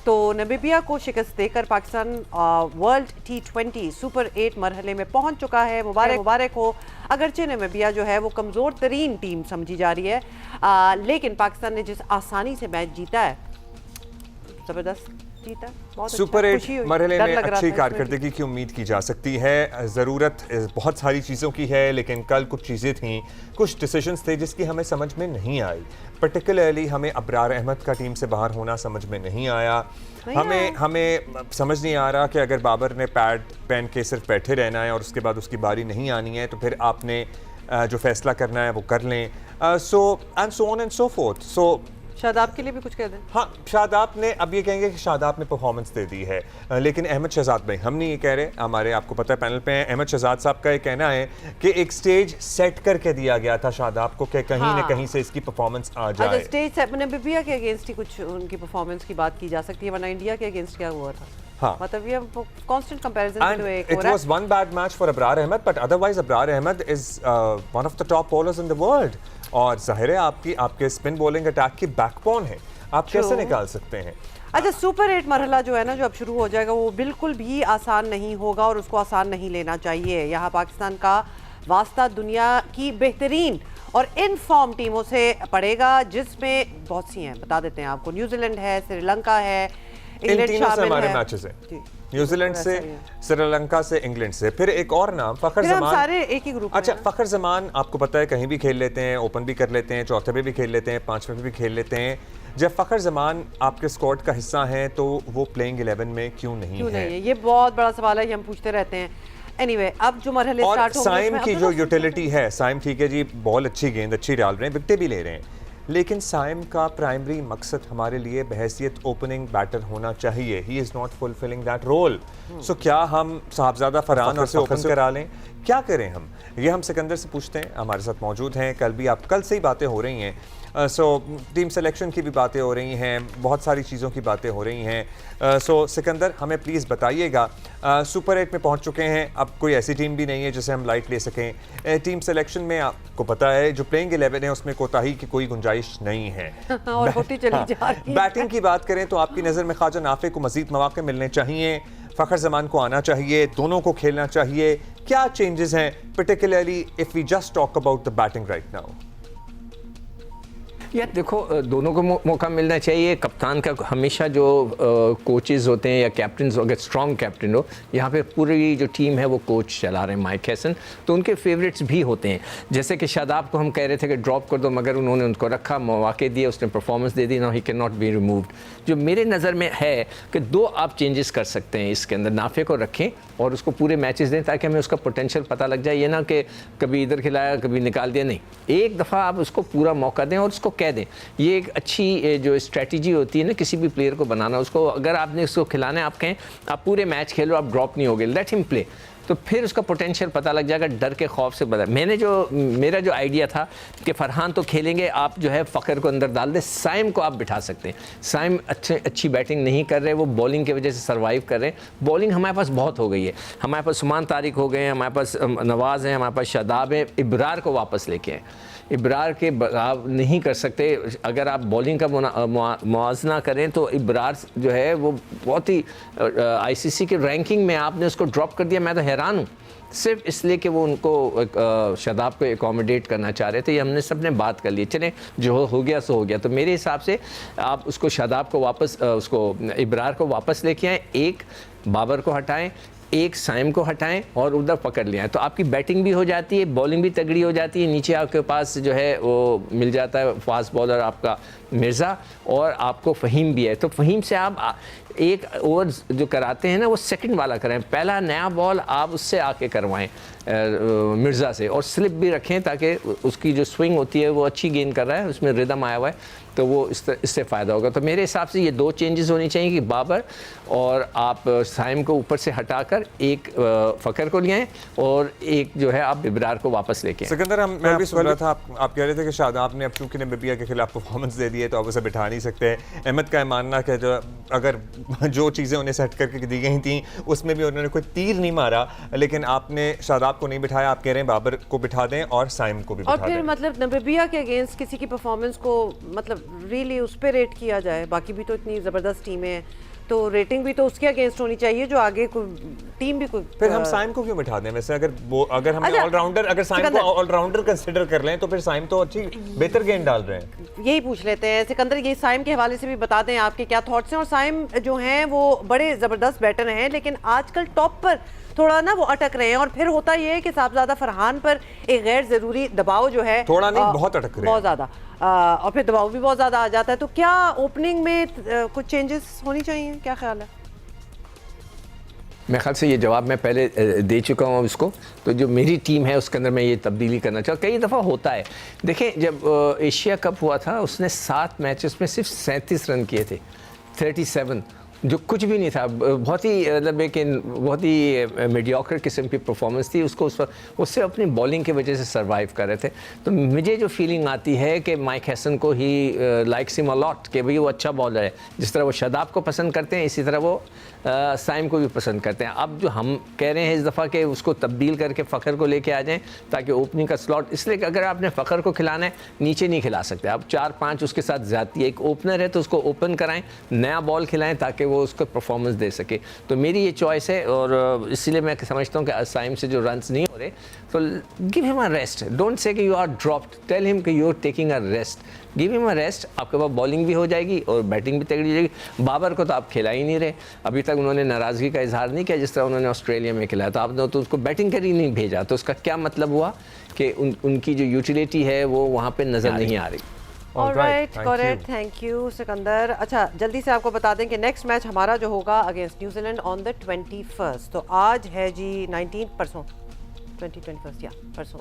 तो नामीबिया को शिकस्त देकर पाकिस्तान वर्ल्ड T20 सुपर 8 मरहले में पहुंच चुका है। मुबारक हो। अगरचे नामीबिया जो है वो कमज़ोर तरीन टीम समझी जा रही है, लेकिन पाकिस्तान ने जिस आसानी से मैच जीता है, ज़बरदस्त जीता, बहुत सुपर 8 मरहले में अच्छी था कारकर्दगी की उम्मीद की जा सकती है। ज़रूरत बहुत सारी चीज़ों की है, लेकिन कल कुछ चीज़ें थीं, कुछ डिसीजंस थे जिसकी हमें समझ में नहीं आई। पर्टिकुलरली हमें अब्रार अहमद का टीम से बाहर होना समझ में नहीं आया। हमें समझ नहीं आ रहा कि अगर बाबर ने पैड पहन के सिर्फ बैठे रहना है और उसके बाद उसकी बारी नहीं आनी है, तो फिर आपने जो फैसला करना है वो कर लें। So and so on and so forth. So Shadab के लिए भी कुछ कह दें। हाँ, शादाब ने, अब ये कहेंगे कि शादाब ने परफॉर्मेंस दे दी है, लेकिन अहमद शहजाद भाई, हम नहीं ये कह रहे, हमारे आपको पता है पैनल पे हैं, अहमद शहजाद साहब का ये कहना है कि एक स्टेज सेट करके दिया गया था शादाब को कि कहीं न कहीं से इसकी परफॉर्मेंस आ जाए। स्टेज नामीबिया के अगेंस्ट ही कुछ उनकी परफॉर्मेंस की बात की जा सकती है, वरना इंडिया के अगेंस्ट क्या हुआ था। हाँ, मतलब ये constant comparison and it was one bad match for Abrar Ahmed, but otherwise Abrar Ahmed is one of the top bowlers in the world. और जाहिर है आपके स्पिन बॉलिंग अटैक की बैकबोन है, आप कैसे निकाल सकते हैं। अच्छा, सुपर 8 मरहला जो है ना, जो अब शुरू हो जाएगा, वो बिल्कुल भी आसान नहीं होगा और उसको आसान नहीं लेना चाहिए। यहाँ पाकिस्तान का वास्ता दुनिया की बेहतरीन और इन फॉर्म टीमों से पड़ेगा, जिसमें बहुत सी हैं, बता देते हैं आपको। न्यूजीलैंड है, श्रीलंका है, इन तीनों से हमारे मैचेस हैं, न्यूजीलैंड से, श्रीलंका से, इंग्लैंड से। फिर एक और नाम फ़खर ज़मान, सारे एक ही ग्रुप। अच्छा, फ़खर ज़मान आपको पता है कहीं भी खेल लेते हैं, ओपन भी कर लेते हैं, चौथे पे भी खेल लेते हैं, पांचवें पे भी खेल लेते हैं। जब फ़खर ज़मान आपके स्क्वाड का हिस्सा हैं, तो वो प्लेइंग 11 में क्यों नहीं है? ये बहुत बड़ा सवाल है, ये हम पूछते रहते हैं। एनीवे, अब जो मरहले स्टार्ट होंगे, साइम की जो यूटिलिटी है, साइम ठीक है जी, बॉल अच्छी, गेंद अच्छी डाल रहे हैं, विकेटें भी ले रहे हैं, लेकिन साइम का प्राइमरी मकसद हमारे लिए बहैसियत ओपनिंग बैटर होना चाहिए। He is not fulfilling that role. So क्या हम साहबजादा फरहान और से ओपन करा लें? क्या करें हम? ये हम सिकंदर से पूछते हैं, हमारे साथ मौजूद हैं। कल से ही बातें हो रही हैं, सो टीम सिलेक्शन की भी बातें हो रही हैं, बहुत सारी चीज़ों की बातें हो रही हैं। सो सिकंदर, हमें प्लीज़ बताइएगा, सुपर 8 में पहुंच चुके हैं, अब कोई ऐसी टीम भी नहीं है जिसे हम लाइट ले सकें। टीम सिलेक्शन में आपको पता है जो प्लेइंग 11 है उसमें कोताही की कोई गुंजाइश नहीं है। और होती चली जा रही है। बैटिंग की बात करें तो आपकी नज़र में ख्वाजा नाफे को मज़ीद मौके मिलने चाहिए, फ़खर ज़मान को आना चाहिए, दोनों को खेलना चाहिए। क्या चेंजेस हैं, particularly if we just talk about the batting right now? यार देखो, दोनों को मौका मिलना चाहिए। कप्तान का हमेशा जो कोचेज़ होते हैं या कैप्टन, अगर स्ट्रॉन्ग कैप्टन हो, यहाँ पे पूरी जो टीम है वो कोच चला रहे हैं माइक हैसन, तो उनके फेवरेट्स भी होते हैं। जैसे कि शादाब को हम कह रहे थे कि ड्रॉप कर दो, मगर उन्होंने उनको रखा, मौके दिए, उसने परफॉर्मेंस दे दी, no he can not be removed. जो मेरे नज़र में है कि दो आप चेंजेस कर सकते हैं इसके अंदर, नाफे को रखें और उसको पूरे मैचेस दें ताकि हमें उसका पोटेंशियल पता लग जाए। ये ना कि कभी इधर खिलाया कभी निकाल दिया, नहीं, एक दफ़ा आप उसको पूरा मौका दें और उसको कह दें। ये एक अच्छी जो स्ट्रेटजी होती है ना किसी भी प्लेयर को बनाना, उसको अगर आपने उसको खिलाना है, आप कहें आप पूरे मैच खेलो, आप ड्रॉप नहीं होगे, लेट हिम प्ले, तो फिर उसका पोटेंशियल पता लग जाएगा, डर के खौफ से बदल। मेरा जो आइडिया था कि फरहान तो खेलेंगे, आप जो है फ़खर को अंदर डाल दें, साइम को आप बिठा सकते हैं। साइम अच्छी बैटिंग नहीं कर रहे, वो बॉलिंग की वजह से सर्वाइव कर रहे हैं। बॉलिंग हमारे पास बहुत हो गई है, हमारे पास सुमान तारिक हो गए हैं, हमारे पास नवाज़ हैं, हमारे पास शादाब है, इब्रार को वापस लेके आए। इब्रार के आप नहीं कर सकते, अगर आप बॉलिंग का मुआवजना करें तो इब्रार जो है वो बहुत ही आईसीसी के रैंकिंग में आपने उसको ड्रॉप कर दिया। मैं तो हैरान हूँ, सिर्फ इसलिए कि वो उनको शादाब को एकोमोडेट करना चाह रहे थे। ये हमने सब ने बात कर ली, चले जो हो गया सो हो गया। तो मेरे हिसाब से आप उसको शादाब को वापस, उसको इब्रार को वापस लेके आएँ, एक बाबर को हटाएं, एक साइम को हटाएं और उधर पकड़ लिया, तो आपकी बैटिंग भी हो जाती है, बॉलिंग भी तगड़ी हो जाती है। नीचे आपके पास जो है वो मिल जाता है फास्ट बॉलर आपका मिर्ज़ा, और आपको फ़हीम भी है। तो फ़हीम से आप एक ओवर जो कराते हैं ना वो सेकंड वाला करें, पहला नया बॉल आप उससे आके करवाएं मिर्ज़ा से, और स्लिप भी रखें ताकि उसकी जो स्विंग होती है वो अच्छी गेंद कर रहा है, उसमें रिदम आया हुआ है, तो वो इससे फ़ायदा होगा। तो मेरे हिसाब से ये दो चेंजेस होनी चाहिए कि बाबर और आप साइम को ऊपर से हटाकर एक फ़खर को ले आएँ और एक जो है आप इब्रार को वापस लेके आएँ। सिकंदर, मैं भी सुन रहा था, आप कह रहे थे कि शादाब ने अब चूँकि नामीबिया के खिलाफ परफॉर्मेंस दे दी है तो आप उसे बिठा नहीं सकते हैं। अहमद का मानना कि अगर जो चीज़ें उन्हें सेट करके दी गई थी उसमें भी उन्होंने कोई तीर नहीं मारा, लेकिन आपने शादाब को नहीं बिठाया, आप कह रहे हैं बाबर को बिठा दें और साइम को भी बिठा दें। और फिर मतलब नामीबिया के अगेंस्ट किसी की परफॉर्मेंस को मतलब रियली उस पर रेट किया जाए, बाकी भी तो इतनी ज़बरदस्त टीमें हैं, तो रेटिंग भी तो उसके अगेंस्ट होनी चाहिए जो आगे टीम भी कोई। फिर हम साइम को क्यों बिठा दें? वैसे अगर हमने अच्छा, ऑलराउंडर, अगर साइम को सिकंदर। ऑलराउंडर कंसिडर कर लें तो फिर साइम तो अच्छी बेहतर गेंद डाल रहे हैं। यही पूछ लेते हैं सिकंदर, ये साइम के हवाले से भी बता दें आपके क्या थॉट्स हैं। और साइम जो हैं वो बड़े ज़बरदस्त बैटर हैं, लेकिन आजकल टॉप पर थोड़ा ना वो अटक रहे हैं, और फिर होता ये है कि साहबजादा फरहान पर एक गैर ज़रूरी दबाव जो है, थोड़ा नहीं, बहुत अटक रहे हैं। बहुत ज़्यादा, और फिर दबाव भी बहुत ज़्यादा आ जाता है। तो क्या ओपनिंग में कुछ चेंजेस होनी चाहिए, क्या ख्याल है? मेरे ख्याल से ये जवाब मैं पहले दे चुका हूँ इसको। तो जो मेरी टीम है उसके अंदर मैं ये तब्दीली करना चाहूँ। कई दफ़ा होता है, देखें जब एशिया कप हुआ था उसने 7 मैचेस में सिर्फ 37 रन किए थे, 37, जो कुछ भी नहीं था। बहुत ही मतलब एक बहुत ही मीडियोकर किस्म की परफॉर्मेंस थी उसको उस वक्त। उससे अपनी बॉलिंग की वजह से सरवाइव कर रहे थे। तो मुझे जो फीलिंग आती है कि माइक हैसन को he likes him a lot, कि भाई वो अच्छा बॉलर है। जिस तरह वो शादाब को पसंद करते हैं इसी तरह वो साइम को भी पसंद करते हैं। अब जो हम कह रहे हैं इस दफ़ा कि उसको तब्दील करके फ़खर को लेके आ जाएं ताकि ओपनिंग का स्लॉट, इसलिए कि अगर आपने फ़खर को खिलाना है नीचे नहीं खिला सकते आप, 4-5 उसके साथ ज़्यादती है। एक ओपनर है तो उसको ओपन कराएं, नया बॉल खिलाएं ताकि वो उसको परफॉर्मेंस दे सके। तो मेरी ये चॉइस है, और इसीलिए मैं समझता हूँ कि साइम से जो रन्स नहीं हो रहे तो give him a rest. Don't say कि you are dropped, tell him कि you are taking a rest, give him a rest. आपके पास बॉलिंग भी हो जाएगी और बैटिंग भी तगड़ी हो जाएगी। बाबर को तो आप खिला ही नहीं रहे, अभी तक उन्होंने नाराज़गी का इजहार नहीं किया जिस तरह उन्होंने ऑस्ट्रेलिया में खिलाया। तो आपने तो उसको बैटिंग कर ही नहीं भेजा, तो उसका क्या मतलब हुआ कि उनकी जो यूटिलिटी है वो वहाँ पे नज़र नहीं आ रही। Alright, correct, thank you Sikandar. अच्छा, जल्दी से आपको बता दें कि नेक्स्ट मैच हमारा जो होगा against New Zealand on the 21st। तो आज है जी 19, परसों 21st या परसों